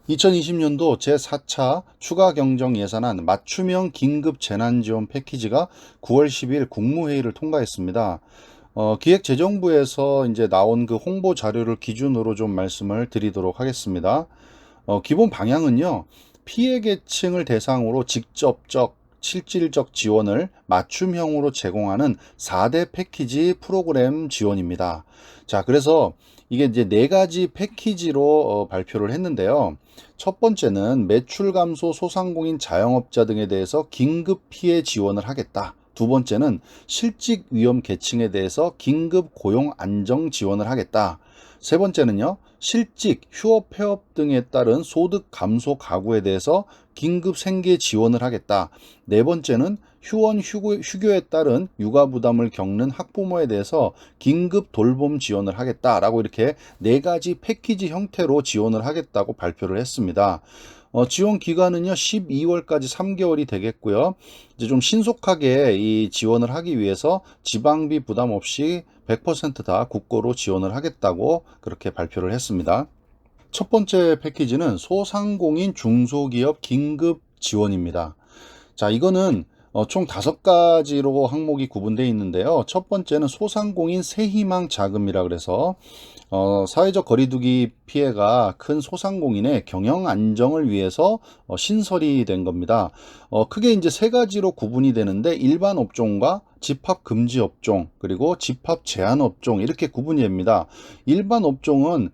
2020년도 제4차 추가 경정 예산안 맞춤형 긴급 재난지원 패키지가 9월 10일 국무회의를 통과했습니다. 기획재정부에서 이제 나온 그 홍보 자료를 기준으로 좀 말씀을 드리도록 하겠습니다. 기본 방향은요, 피해 계층을 대상으로 직접적, 실질적 지원을 맞춤형으로 제공하는 4대 패키지 프로그램 지원입니다. 자, 그래서 이게 이제 네 가지 패키지로 발표를 했는데요. 첫 번째는 매출 감소 소상공인 자영업자 등에 대해서 긴급 피해 지원을 하겠다. 두 번째는 실직 위험 계층에 대해서 긴급 고용 안정 지원을 하겠다. 세 번째는요, 실직, 휴업, 폐업 등에 따른 소득 감소 가구에 대해서 긴급 생계 지원을 하겠다. 네 번째는 휴원, 휴교에 따른 육아 부담을 겪는 학부모에 대해서 긴급 돌봄 지원을 하겠다라고 이렇게 네 가지 패키지 형태로 지원을 하겠다고 발표를 했습니다. 지원 기간은요, 12월까지 3개월이 되겠고요. 이제 좀 신속하게 이 지원을 하기 위해서 지방비 부담 없이 100%다 국고로 지원을 하겠다고 그렇게 발표를 했습니다. 첫 번째 패키지는 소상공인 중소기업 긴급 지원입니다. 자, 이거는 총 5가지로 항목이 구분되어 있는데요. 첫 번째는 소상공인 새희망 자금이라 그래서 사회적 거리두기 피해가 큰 소상공인의 경영 안정을 위해서 신설이 된 겁니다. 크게 이제 세 가지로 구분이 되는데 일반 업종과 집합 금지 업종 그리고 집합 제한 업종 이렇게 구분이 됩니다. 일반 업종은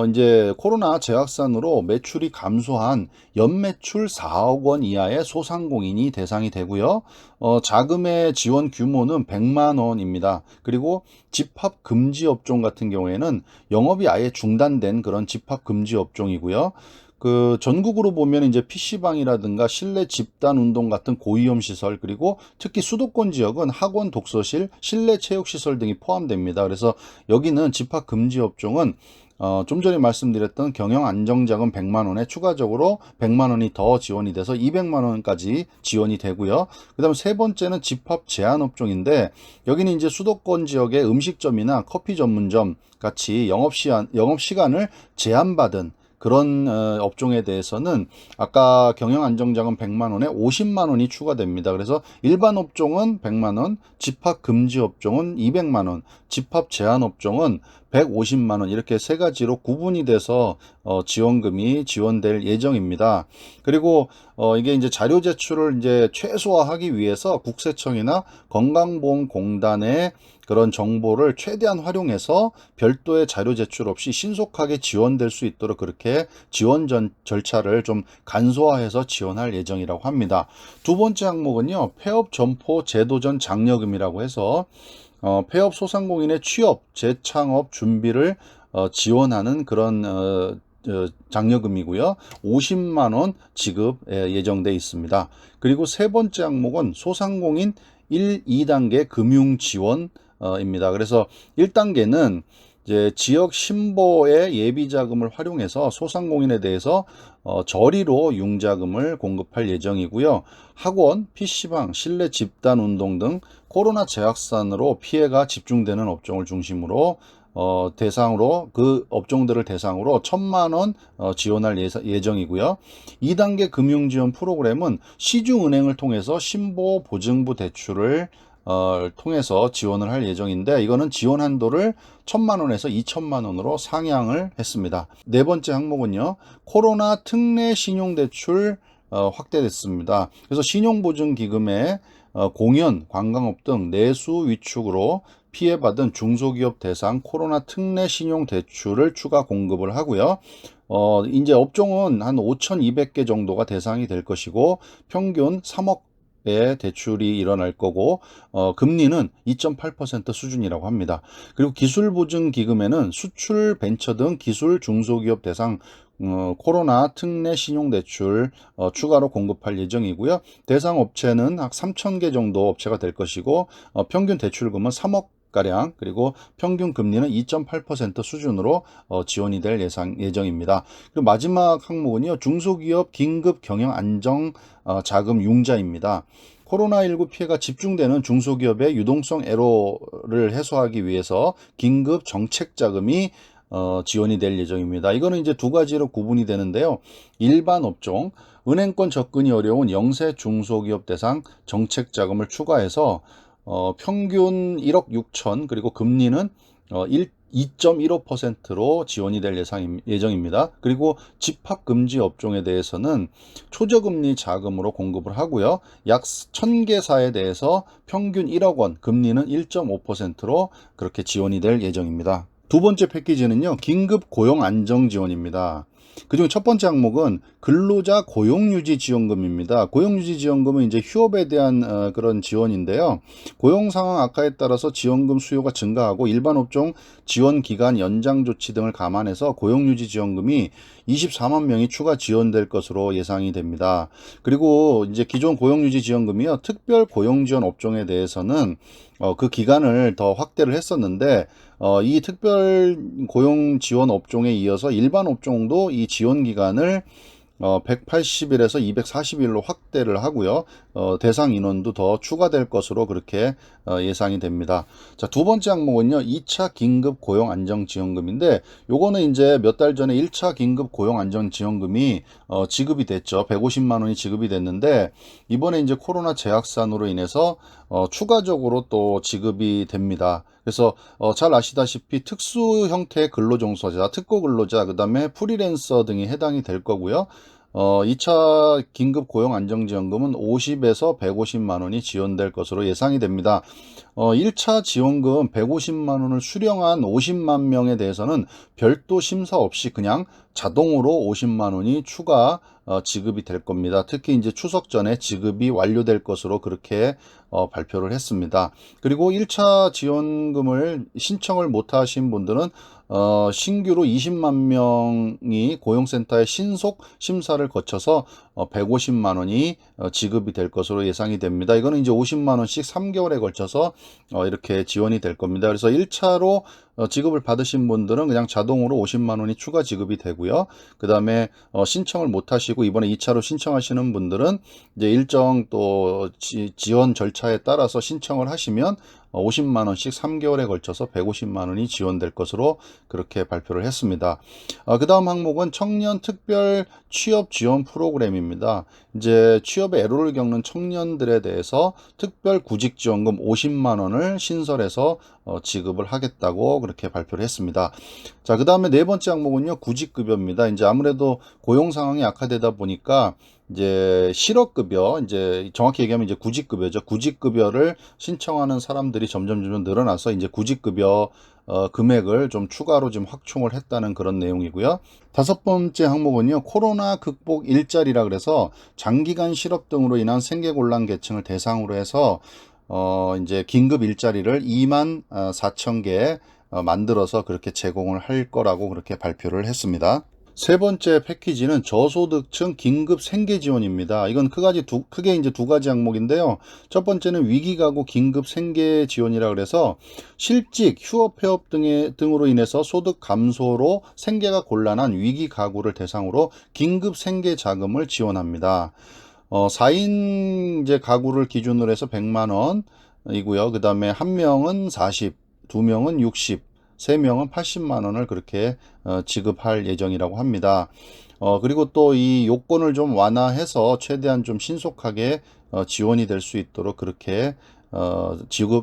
이제 코로나 재확산으로 매출이 감소한 연매출 4억 원 이하의 소상공인이 대상이 되고요. 자금의 지원 규모는 100만 원입니다. 그리고 집합 금지 업종 같은 경우에는 영업이 아예 중단된 그런 집합 금지 업종이고요. 그 전국으로 보면 이제 PC방이라든가 실내 집단 운동 같은 고위험 시설 그리고 특히 수도권 지역은 학원, 독서실, 실내 체육 시설 등이 포함됩니다. 그래서 여기는 집합 금지 업종은 좀 전에 말씀드렸던 경영 안정자금 100만 원에 추가적으로 100만 원이 더 지원이 돼서 200만 원까지 지원이 되고요. 그다음 세 번째는 집합 제한 업종인데 여기는 이제 수도권 지역의 음식점이나 커피 전문점 같이 영업 시간을 제한받은 그런 업종에 대해서는 아까 경영 안정자금 100만 원에 50만 원이 추가됩니다. 그래서 일반 업종은 100만 원, 집합 금지 업종은 200만 원, 집합 제한 업종은 150만 원 이렇게 세 가지로 구분이 돼서 지원금이 지원될 예정입니다. 그리고 이게 이제 자료 제출을 이제 최소화하기 위해서 국세청이나 건강보험공단의 그런 정보를 최대한 활용해서 별도의 자료 제출 없이 신속하게 지원될 수 있도록 그렇게 지원 절차를 좀 간소화해서 지원할 예정이라고 합니다. 두 번째 항목은요, 폐업 점포 제도전 장려금이라고 해서 폐업 소상공인의 취업, 재창업 준비를 지원하는 그런 장려금이고요. 50만 원 지급 예정돼 있습니다. 그리고 세 번째 항목은 소상공인 1, 2단계 금융 지원 입니다. 그래서 1단계는 이제 지역 신보의 예비 자금을 활용해서 소상공인에 대해서 저리로 융자금을 공급할 예정이고요. 학원, PC방, 실내 집단 운동 등 코로나 재확산으로 피해가 집중되는 업종을 중심으로 대상으로 그 업종들을 대상으로 1,000만 원 지원할 예정이고요. 2단계 금융지원 프로그램은 시중은행을 통해서 신보 보증부 대출을 통해서 지원을 할 예정인데 이거는 지원 한도를 1,000만 원에서 2,000만 원으로 상향을 했습니다. 네 번째 항목은요. 코로나 특례 신용대출 확대됐습니다. 그래서 신용보증기금에 공연, 관광업 등 내수 위축으로 피해받은 중소기업 대상 코로나 특례 신용대출을 추가 공급을 하고요. 이제 업종은 한 5,200개 정도가 대상이 될 것이고 평균 3억 의 대출이 일어날 거고 금리는 2.8% 수준이라고 합니다. 그리고 기술보증기금에는 수출, 벤처 등 기술 중소기업 대상 코로나 특례 신용대출 추가로 공급할 예정이고요. 대상 업체는 약 3,000개 정도 업체가 될 것이고 평균 대출금은 3억 가량 그리고 평균 금리는 2.8% 수준으로 지원이 될 예정입니다. 그리고 마지막 항목은요. 중소기업 긴급 경영 안정 자금 융자입니다. 코로나19 피해가 집중되는 중소기업의 유동성 애로를 해소하기 위해서 긴급 정책 자금이 지원이 될 예정입니다. 이거는 이제 두 가지로 구분이 되는데요. 일반 업종, 은행권 접근이 어려운 영세 중소기업 대상 정책 자금을 추가해서 평균 1억 6천, 그리고 금리는 2.15%로 지원이 될 예정입니다. 그리고 집합금지 업종에 대해서는 초저금리 자금으로 공급을 하고요. 약 1000개사에 대해서 평균 1억 원, 금리는 1.5%로 그렇게 지원이 될 예정입니다. 두 번째 패키지는요, 긴급 고용 안정 지원입니다. 그중 첫 번째 항목은 근로자 고용유지 지원금입니다. 고용유지 지원금은 이제 휴업에 대한 그런 지원인데요. 고용 상황 악화에 따라서 지원금 수요가 증가하고 일반 업종 지원 기간 연장 조치 등을 감안해서 고용유지 지원금이 24만 명이 추가 지원될 것으로 예상이 됩니다. 그리고 이제 기존 고용유지 지원금이요, 특별 고용 지원 업종에 대해서는 그 기간을 더 확대를 했었는데 이 특별 고용 지원 업종에 이어서 일반 업종도 이 지원 기간을 180일에서 240일로 확대를 하고요. 대상 인원도 더 추가될 것으로 그렇게 예상이 됩니다. 자, 두 번째 항목은요, 2차 긴급 고용 안정 지원금인데, 요거는 이제 몇 달 전에 1차 긴급 고용 안정 지원금이 지급이 됐죠. 150만 원이 지급이 됐는데, 이번에 이제 코로나 재확산으로 인해서 추가적으로 또 지급이 됩니다. 그래서 잘 아시다시피 특수 형태의 근로종사자, 특고 근로자, 그 다음에 프리랜서 등이 해당이 될 거고요. 2차 긴급 고용 안정지원금은 50에서 150만 원이 지원될 것으로 예상이 됩니다. 1차 지원금 150만 원을 수령한 50만 명에 대해서는 별도 심사 없이 그냥 자동으로 50만 원이 추가 지급이 될 겁니다. 특히 이제 추석 전에 지급이 완료될 것으로 그렇게 발표를 했습니다. 그리고 1차 지원금을 신청을 못 하신 분들은 신규로 20만 명이 고용센터의 신속 심사를 거쳐서 150만 원이 지급이 될 것으로 예상이 됩니다. 이거는 이제 50만 원씩 3개월에 걸쳐서 이렇게 지원이 될 겁니다. 그래서 1차로 지급을 받으신 분들은 그냥 자동으로 50만 원이 추가 지급이 되고요. 그 다음에 신청을 못 하시고 이번에 2차로 신청하시는 분들은 이제 일정 또 지원 절차에 따라서 신청을 하시면 50만 원씩 3개월에 걸쳐서 150만 원이 지원될 것으로 그렇게 발표를 했습니다. 그 다음 항목은 청년 특별 취업 지원 프로그램입니다. 이제 취업에 애로를 겪는 청년들에 대해서 특별 구직 지원금 50만 원을 신설해서 지급을 하겠다고 그렇게 발표를 했습니다. 자, 그 다음에 네 번째 항목은요, 구직급여입니다. 이제 아무래도 고용 상황이 악화되다 보니까 이제 실업급여, 이제 정확히 얘기하면 이제 구직급여죠. 구직급여를 신청하는 사람들이 점점 늘어나서 이제 구직급여 금액을 좀 추가로 좀 확충을 했다는 그런 내용이고요. 다섯 번째 항목은요, 코로나 극복 일자리라 그래서 장기간 실업 등으로 인한 생계곤란 계층을 대상으로 해서 이제 긴급 일자리를 2만 4천 개 만들어서 그렇게 제공을 할 거라고 그렇게 발표를 했습니다. 세 번째 패키지는 저소득층 긴급 생계 지원입니다. 이건 크게 이제 두 가지 항목인데요. 첫 번째는 위기가구 긴급 생계 지원이라 그래서 실직, 휴업, 폐업 등으로 인해서 소득 감소로 생계가 곤란한 위기가구를 대상으로 긴급 생계 자금을 지원합니다. 4인 이제 가구를 기준으로 해서 100만 원이고요. 그 다음에 한 명은 40, 두 명은 60, 세 명은 80만 원을 그렇게 지급할 예정이라고 합니다. 그리고 또 이 요건을 좀 완화해서 최대한 좀 신속하게 지원이 될 수 있도록 그렇게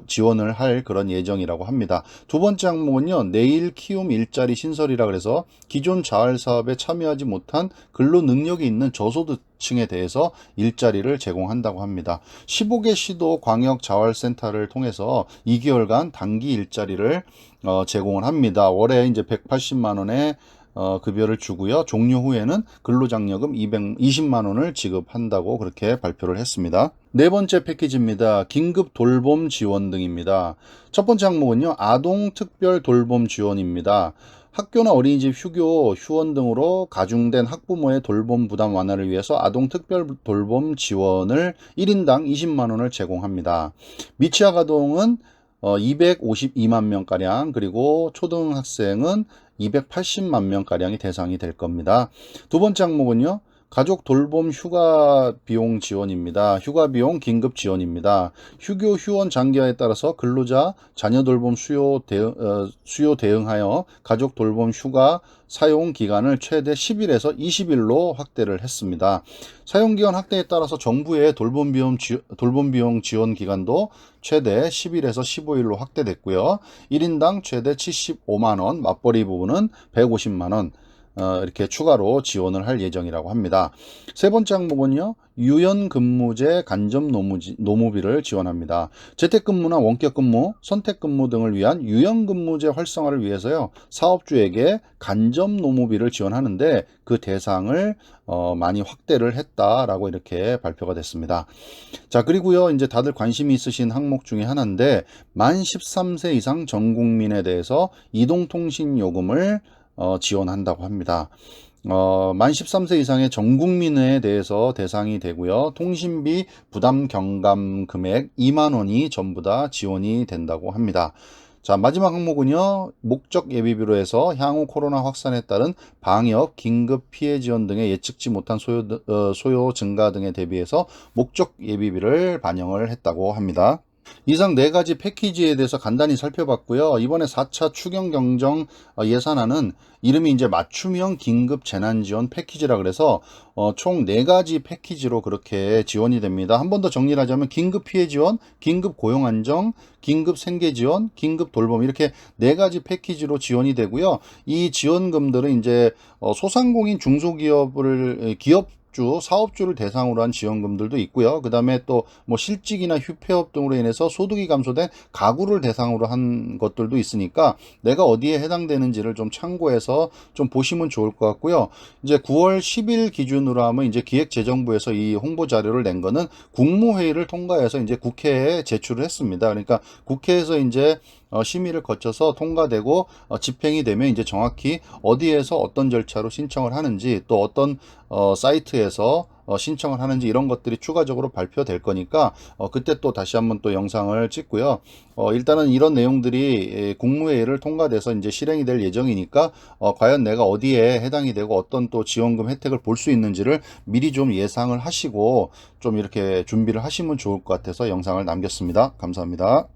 지원을 할 그런 예정이라고 합니다. 두 번째 항목은요, 내일 키움 일자리 신설이라 그래서 기존 자활 사업에 참여하지 못한 근로 능력이 있는 저소득층에 대해서 일자리를 제공한다고 합니다. 15개 시도 광역 자활센터를 통해서 2개월간 단기 일자리를 제공을 합니다. 월에 이제 180만 원의 급여를 주고요. 종료 후에는 근로장려금 220만 원을 지급한다고 그렇게 발표를 했습니다. 네 번째 패키지입니다. 긴급 돌봄 지원 등입니다. 첫 번째 항목은요, 아동 특별 돌봄 지원입니다. 학교나 어린이집 휴교, 휴원 등으로 가중된 학부모의 돌봄 부담 완화를 위해서 아동 특별 돌봄 지원을 1인당 20만 원을 제공합니다. 미취학 아동은 252만 명가량, 그리고 초등학생은 280만 명가량이 대상이 될 겁니다. 두 번째 항목은요, 가족 돌봄 휴가 비용 지원입니다. 휴가 비용 긴급 지원입니다. 휴교 휴원 장기화에 따라서 근로자 자녀 돌봄 수요 대응하여 가족 돌봄 휴가 사용 기간을 최대 10일에서 20일로 확대를 했습니다. 사용 기간 확대에 따라서 정부의 돌봄 비용 지원 기간도 최대 10일에서 15일로 확대됐고요. 1인당 최대 75만 원, 맞벌이 부부는 150만 원 이렇게 추가로 지원을 할 예정이라고 합니다. 세 번째 항목은요. 유연근무제 간접노무비를 지원합니다. 재택근무나 원격근무, 선택근무 등을 위한 유연근무제 활성화를 위해서요. 사업주에게 간접노무비를 지원하는데 그 대상을 많이 확대를 했다라고 이렇게 발표가 됐습니다. 자, 그리고요. 이제 다들 관심이 있으신 항목 중에 하나인데 만 13세 이상 전 국민에 대해서 이동통신요금을 지원한다고 합니다. 만 13세 이상의 전 국민에 대해서 대상이 되고요. 통신비 부담 경감 금액 2만 원이 전부 다 지원이 된다고 합니다. 자, 마지막 항목은요. 목적 예비비로 해서 향후 코로나 확산에 따른 방역, 긴급 피해 지원 등의 예측지 못한 소요 증가 등에 대비해서 목적 예비비를 반영을 했다고 합니다. 이상 네 가지 패키지에 대해서 간단히 살펴봤고요. 이번에 4차 추경 경정 예산안은 이름이 이제 맞춤형 긴급 재난 지원 패키지라 그래서 총 네 가지 패키지로 그렇게 지원이 됩니다. 한 번 더 정리를 하자면 긴급 피해 지원, 긴급 고용 안정, 긴급 생계 지원, 긴급 돌봄 이렇게 네 가지 패키지로 지원이 되고요. 이 지원금들은 이제 소상공인 기업 사업주를 대상으로 한 지원금들도 있고요. 그 다음에 또 뭐 실직이나 휴폐업 등으로 인해서 소득이 감소된 가구를 대상으로 한 것들도 있으니까 내가 어디에 해당되는지를 좀 참고해서 좀 보시면 좋을 것 같고요. 이제 9월 10일 기준으로 하면 이제 기획재정부에서 이 홍보 자료를 낸 거는 국무회의를 통과해서 이제 국회에 제출을 했습니다. 그러니까 국회에서 이제 심의를 거쳐서 통과되고 집행이 되면 이제 정확히 어디에서 어떤 절차로 신청을 하는지 또 어떤 사이트에서 신청을 하는지 이런 것들이 추가적으로 발표될 거니까 그때 또 다시 한번 또 영상을 찍고요. 일단은 이런 내용들이 국무회의를 통과돼서 이제 실행이 될 예정이니까 과연 내가 어디에 해당이 되고 어떤 또 지원금 혜택을 볼 수 있는지를 미리 좀 예상을 하시고 좀 이렇게 준비를 하시면 좋을 것 같아서 영상을 남겼습니다. 감사합니다.